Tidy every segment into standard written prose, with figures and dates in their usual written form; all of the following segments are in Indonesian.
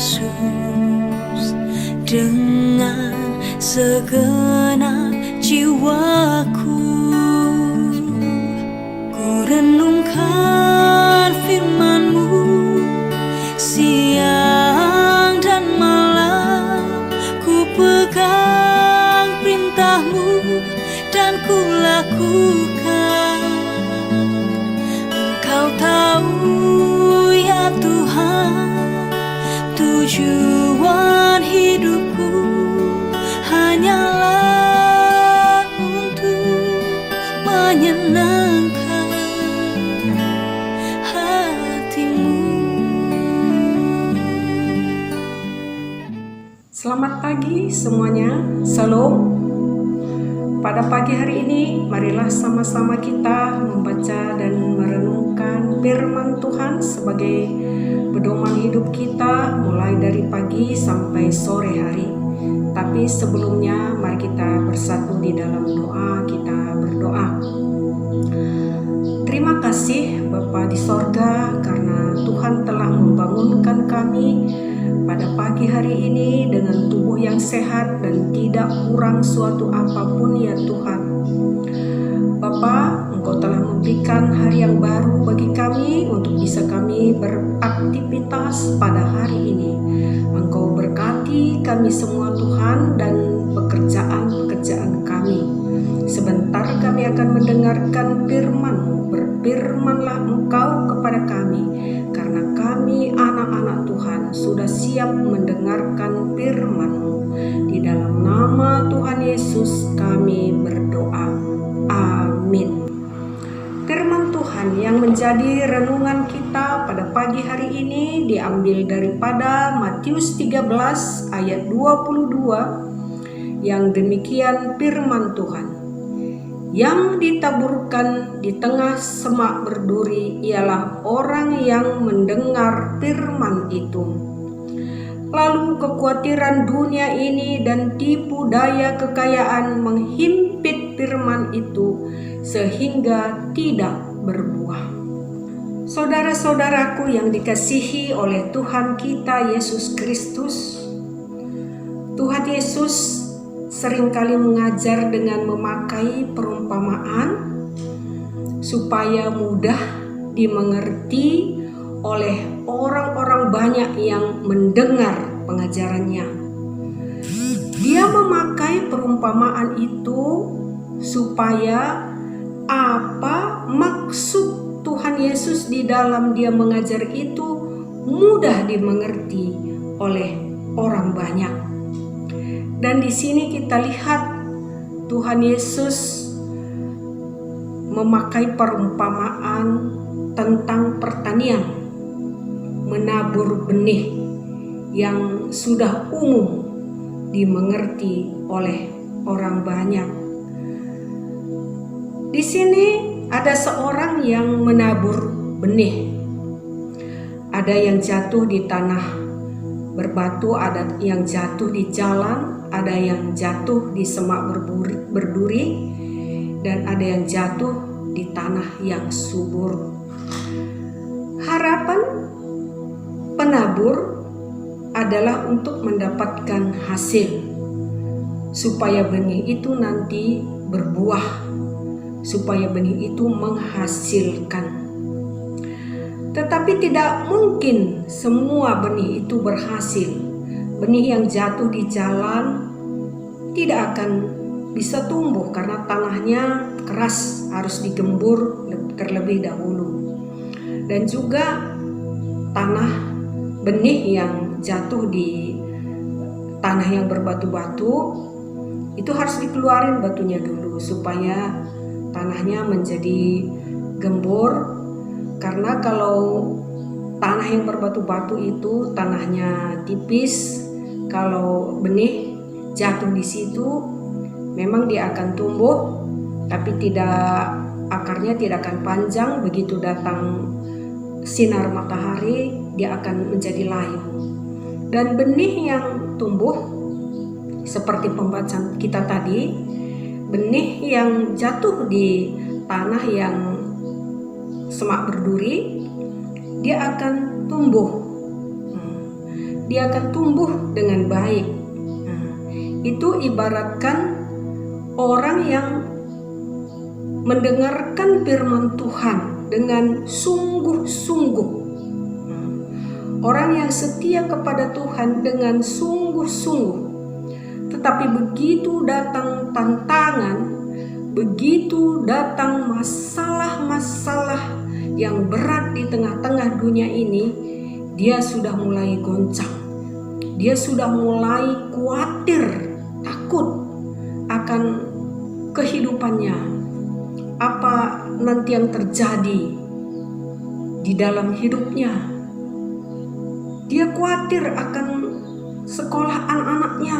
Yesus dengan segenap jiwaku. Ku renungkan firman-Mu siang dan malam, ku pegang perintah-Mu dan ku lakukan. Engkau tahu ya Tuhan, tujuan hidupku hanyalah untuk menyenangkan hati-Mu. Selamat pagi semuanya, Shalom. Pada pagi hari ini, marilah sama-sama kita membaca dan merenungkan firman Tuhan sebagai pedoman hidup kita mulai dari pagi sampai sore hari. Tapi sebelumnya, mari kita bersatu di dalam doa. Kita berdoa. Terima kasih Bapa di sorga, karena Tuhan telah membangunkan kami pada pagi hari ini dengan tubuh yang sehat dan tidak kurang suatu apapun ya Tuhan. Bapa, Engkau telah memberikan hari yang baru bagi kami untuk bisa kami beraktivitas pada hari ini. Engkau berkati kami semua Tuhan dan pekerjaan-pekerjaan kami. Sebentar kami akan mendengarkan firman-Mu. Berfirmanlah Engkau kepada kami, karena kami anak-anak Tuhan sudah siap mendengarkan firman-Mu. Di dalam nama Tuhan Yesus kami berdoa. Amin. Firman Tuhan yang menjadi renungan kita pada pagi hari ini diambil daripada Matius 13 ayat 22, yang demikian firman Tuhan. Yang ditaburkan di tengah semak berduri ialah orang yang mendengar firman itu. Lalu kekhawatiran dunia ini dan tipu daya kekayaan menghimpit firman itu sehingga tidak berbuah. Saudara-saudaraku yang dikasihi oleh Tuhan kita Yesus Kristus, Tuhan Yesus seringkali mengajar dengan memakai perumpamaan supaya mudah dimengerti oleh orang-orang banyak yang mendengar pengajarannya. Dia memakai perumpamaan itu supaya apa maksud Tuhan Yesus di dalam dia mengajar itu mudah dimengerti oleh orang banyak. Dan di sini kita lihat Tuhan Yesus memakai perumpamaan tentang pertanian, menabur benih yang sudah umum dimengerti oleh orang banyak. Di sini ada seorang yang menabur benih. Ada yang jatuh di tanah berbatu, ada yang jatuh di jalan, ada yang jatuh di semak berduri, dan ada yang jatuh di tanah yang subur. Harapan penabur adalah untuk mendapatkan hasil, supaya benih itu nanti berbuah, supaya benih itu menghasilkan. Tetapi tidak mungkin semua benih itu berhasil. Benih yang jatuh di jalan tidak akan bisa tumbuh karena tanahnya keras, harus digembur terlebih dahulu. Dan juga tanah benih yang jatuh di tanah yang berbatu-batu itu harus dikeluarin batunya dulu supaya tanahnya menjadi gembur. Karena kalau tanah yang berbatu-batu itu tanahnya tipis, kalau benih jatuh di situ memang dia akan tumbuh, tapi akarnya tidak akan panjang. Begitu datang sinar matahari, dia akan menjadi layu. Dan benih yang tumbuh seperti pembacaan kita tadi, benih yang jatuh di tanah yang semak berduri, dia akan tumbuh. dia akan tumbuh dengan baik. Nah, itu ibaratkan orang yang mendengarkan firman Tuhan dengan sungguh-sungguh. Orang yang setia kepada Tuhan dengan sungguh-sungguh. Tetapi begitu datang tantangan, begitu datang masalah-masalah yang berat di tengah-tengah dunia ini, dia sudah mulai goncang. Dia sudah mulai khawatir, takut akan kehidupannya. Apa nanti yang terjadi di dalam hidupnya? Dia khawatir akan sekolah anak-anaknya.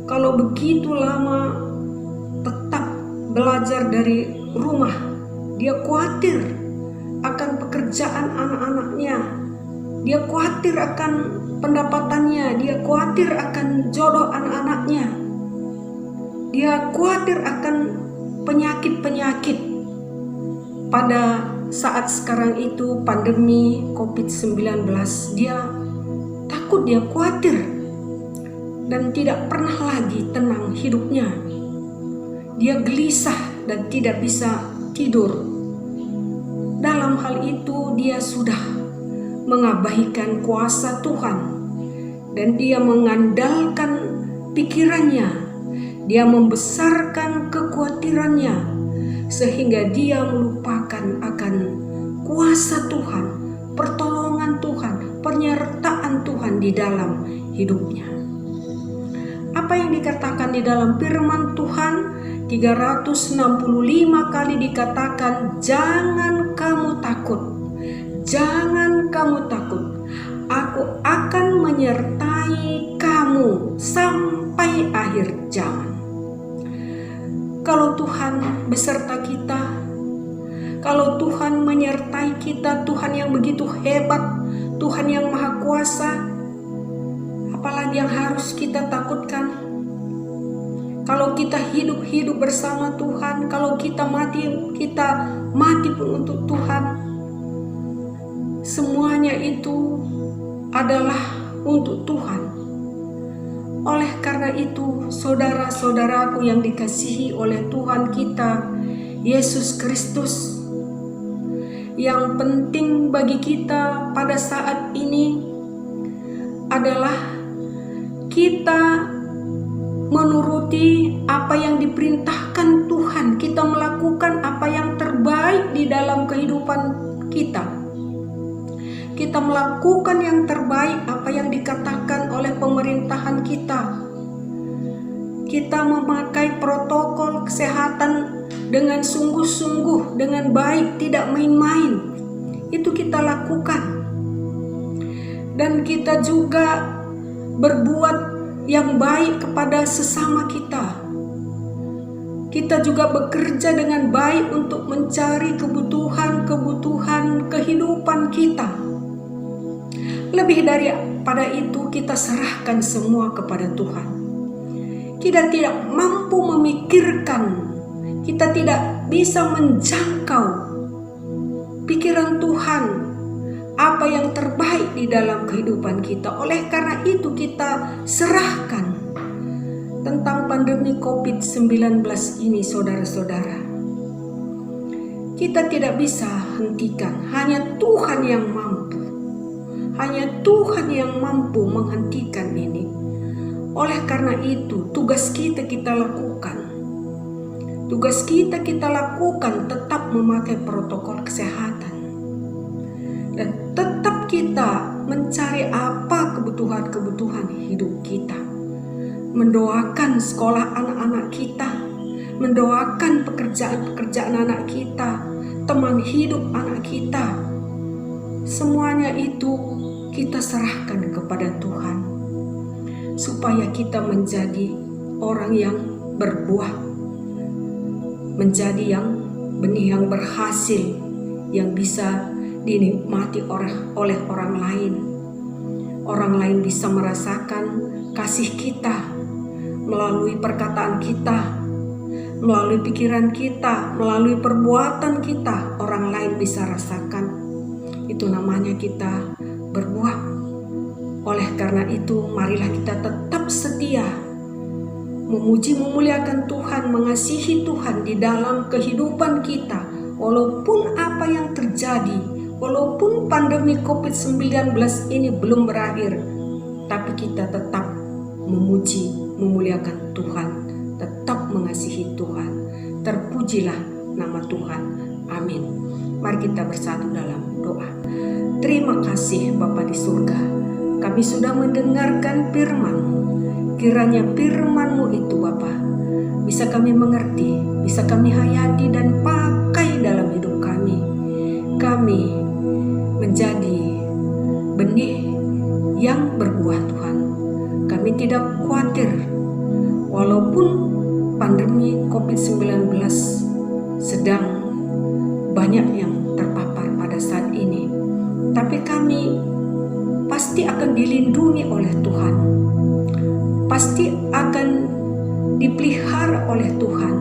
Kalau begitu lama tetap belajar dari rumah, dia khawatir akan pekerjaan anak-anaknya. Dia khawatir akan pendapatannya. Dia khawatir akan jodoh anak-anaknya. Dia khawatir akan penyakit-penyakit. Pada saat sekarang itu pandemi COVID-19, dia takut, dia khawatir, dan tidak pernah lagi tenang hidupnya. Dia gelisah dan tidak bisa tidur. Dalam hal itu dia sudah mengabaikan kuasa Tuhan, dan dia mengandalkan pikirannya. Dia membesarkan kekhawatirannya sehingga dia melupakan akan kuasa Tuhan, pertolongan Tuhan, penyertaan Tuhan di dalam hidupnya. Apa yang dikatakan di dalam firman Tuhan 365 kali dikatakan, jangan kamu takut, jangan kamu takut, aku akan menyertai kamu sampai akhir zaman. Kalau Tuhan beserta kita, kalau Tuhan menyertai kita, Tuhan yang begitu hebat, Tuhan yang maha kuasa, apalagi yang harus kita takutkan? Kalau kita hidup bersama Tuhan, kalau kita mati pun untuk Tuhan. Semuanya itu adalah untuk Tuhan. Oleh karena itu, saudara-saudaraku yang dikasihi oleh Tuhan kita, Yesus Kristus, yang penting bagi kita pada saat ini adalah kita menuruti apa yang diperintahkan Tuhan. Kita melakukan apa yang terbaik di dalam kehidupan kita. Kita melakukan yang terbaik apa yang dikatakan oleh pemerintahan kita. Kita memakai protokol kesehatan dengan sungguh-sungguh, dengan baik, tidak main-main. Itu kita lakukan. Dan kita juga berbuat yang baik kepada sesama kita. Kita juga bekerja dengan baik untuk mencari kebutuhan kehidupan kita. Lebih daripada itu, kita serahkan semua kepada Tuhan. Kita tidak mampu memikirkan, kita tidak bisa menjangkau pikiran Tuhan, apa yang terbaik di dalam kehidupan kita. Oleh karena itu kita serahkan tentang pandemi COVID-19 ini, saudara-saudara. Kita tidak bisa hentikan, hanya Tuhan yang mampu. Hanya Tuhan yang mampu menghentikan ini. Oleh karena itu, tugas kita lakukan. Tugas kita lakukan tetap memakai protokol kesehatan. Dan tetap kita mencari apa kebutuhan hidup kita. Mendoakan sekolah anak-anak kita. Mendoakan pekerjaan anak kita. Teman hidup anak kita. Semuanya itu kita serahkan kepada Tuhan, supaya kita menjadi orang yang berbuah, menjadi yang benih yang berhasil, yang bisa dinikmati oleh orang lain. Orang lain bisa merasakan kasih kita melalui perkataan kita, melalui pikiran kita, melalui perbuatan kita. Orang lain bisa rasakan. Itu namanya kita berbuah. Oleh karena itu, marilah kita tetap setia memuji memuliakan Tuhan, mengasihi Tuhan di dalam kehidupan kita. Walaupun apa yang terjadi, walaupun pandemi COVID-19 ini belum berakhir, tapi kita tetap memuji memuliakan Tuhan, tetap mengasihi Tuhan. Terpujilah nama Tuhan. Amin. Mari kita bersatu dalam doa. Terima kasih Bapa di surga, kami sudah mendengarkan firman-Mu. Kiranya firman-Mu itu Bapa bisa kami mengerti, bisa kami hayati dan pakai dalam hidup kami. Kami menjadi benih yang berbuah Tuhan. Kami tidak khawatir walaupun pandemi COVID-19 sedang banyak yang terpapar pada saat ini. Tapi kami pasti akan dilindungi oleh Tuhan. Pasti akan dipelihara oleh Tuhan.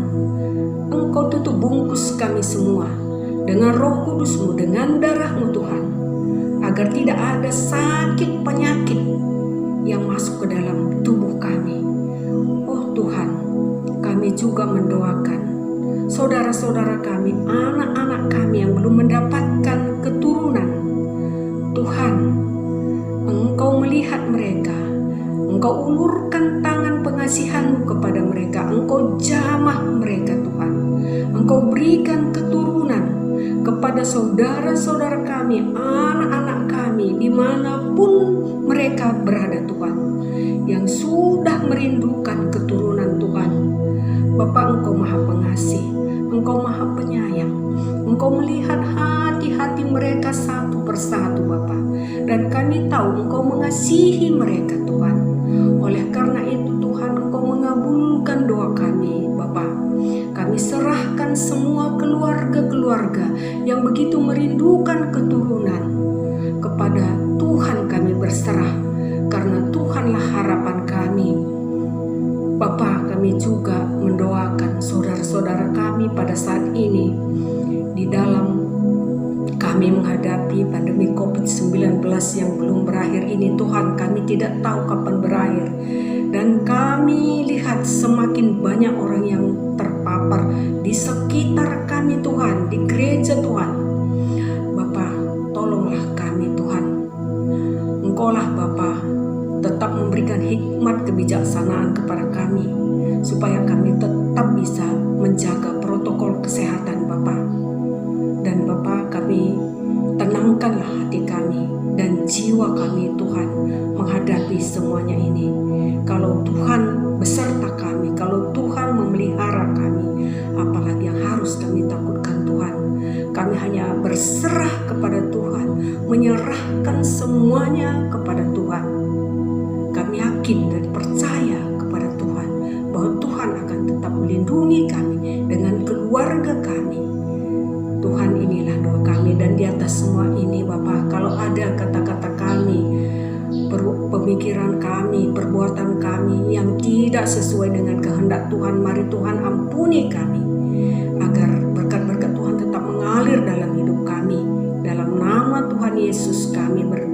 Engkau tutup bungkus kami semua dengan Roh Kudus-Mu, dengan darah-Mu Tuhan, agar tidak ada sakit penyakit yang masuk ke dalam tubuh kami. Oh Tuhan, kami juga mendoakan saudara-saudara kami, anak-anak kami yang belum mendapatkan keturunan. Tuhan, Engkau melihat mereka, Engkau ulurkan tangan pengasihan-Mu kepada mereka, Engkau jamah mereka Tuhan. Engkau berikan keturunan kepada saudara-saudara kami, anak-anak kami, dimanapun mereka berada Tuhan, yang sudah merindukan keturunan Tuhan. Bapa, Engkau Maha Pengasih, Engkau Maha Penyayang, Engkau melihat hati-hati mereka satu persatu Bapa, dan kami tahu Engkau mengasihi mereka Tuhan. Oleh karena itu Tuhan, Engkau mengabulkan doa kami Bapa. Kami serahkan semua keluarga-keluarga yang begitu merindukan keturunan kepada Tuhan. Kami berserah karena Tuhanlah harapan kami. Bapa, kami juga mendoakan saudara-saudara kami pada saat ini di dalam kami menghadapi pandemi COVID-19 yang belum berakhir ini. Tuhan, kami tidak tahu kapan berakhir, dan kami lihat semakin banyak orang yang terpapar di sekitar kami Tuhan, di gereja Tuhan. Bapa, tolonglah kami Tuhan. Engkaulah Bapa tetap memberikan hikmat kebijaksanaan kepada kami, supaya kami tetap bisa menjaga protokol kesehatan Bapa. Dan Bapa, kami tenangkanlah hati kami dan jiwa kami Tuhan menghadapi semuanya ini. Kalau Tuhan beserta kami, kalau Tuhan memelihara kami, apalagi yang harus kami takutkan Tuhan. Kami hanya berserah kepada Tuhan, menyerahkan semuanya kepada Tuhan. Kami yakin dan percaya kepada Tuhan bahwa Tuhan akan tetap melindungi kami dengan keluarga kami. Tuhan, inilah doa kami, dan di atas semua ini Bapa, kalau ada kata-kata kami, pemikiran kami, perbuatan kami yang tidak sesuai dengan kehendak Tuhan, mari Tuhan ampuni kami, agar berkat-berkat Tuhan tetap mengalir dalam hidup kami. Dalam nama Tuhan Yesus kami berdoa.